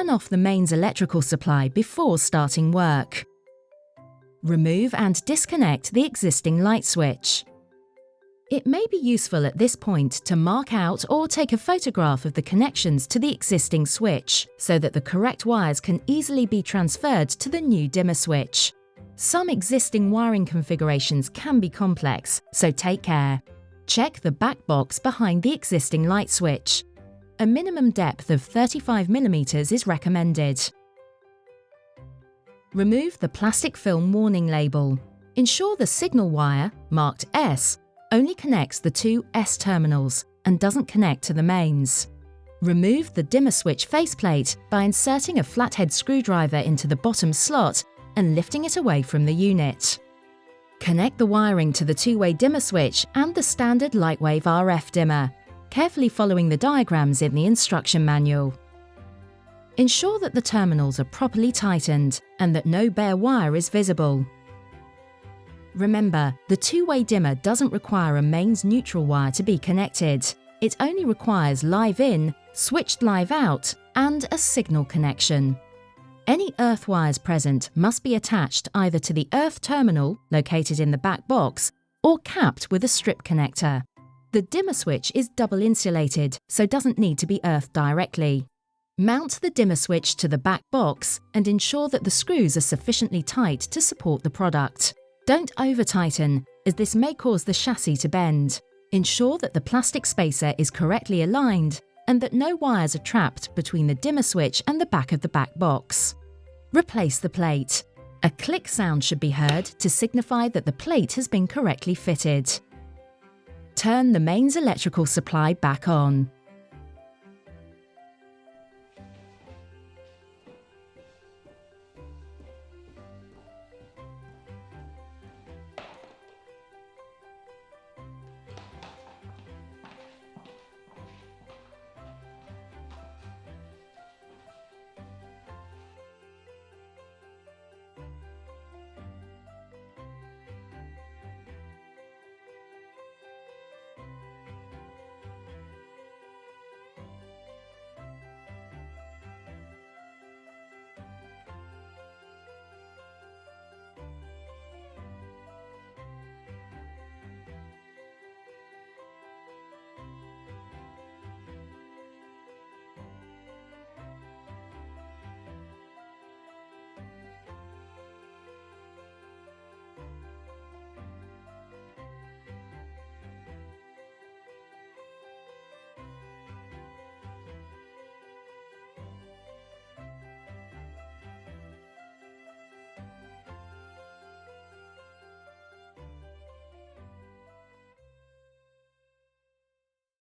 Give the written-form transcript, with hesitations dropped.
turn off the mains electrical supply before starting work. Remove and disconnect the existing light switch. It may be useful at this point to mark out or take a photograph of the connections to the existing switch so that the correct wires can easily be transferred to the new dimmer switch. Some existing wiring configurations can be complex, so take care. Check the back box behind the existing light switch. A minimum depth of 35 mm is recommended. Remove the plastic film warning label. Ensure the signal wire, marked S, only connects the two S terminals and doesn't connect to the mains. Remove the dimmer switch faceplate by inserting a flathead screwdriver into the bottom slot and lifting it away from the unit. Connect the wiring to the two-way dimmer switch and the standard Lightwave RF dimmer, carefully following the diagrams in the instruction manual. Ensure that the terminals are properly tightened and that no bare wire is visible. Remember, the two-way dimmer doesn't require a mains neutral wire to be connected. It only requires live in, switched live out, and a signal connection. Any earth wires present must be attached either to the earth terminal, located in the back box, or capped with a strip connector. The dimmer switch is double insulated, so doesn't need to be earthed directly. Mount the dimmer switch to the back box and ensure that the screws are sufficiently tight to support the product. Don't over-tighten, as this may cause the chassis to bend. Ensure that the plastic spacer is correctly aligned and that no wires are trapped between the dimmer switch and the back of the back box. Replace the plate. A click sound should be heard to signify that the plate has been correctly fitted. Turn the mains electrical supply back on.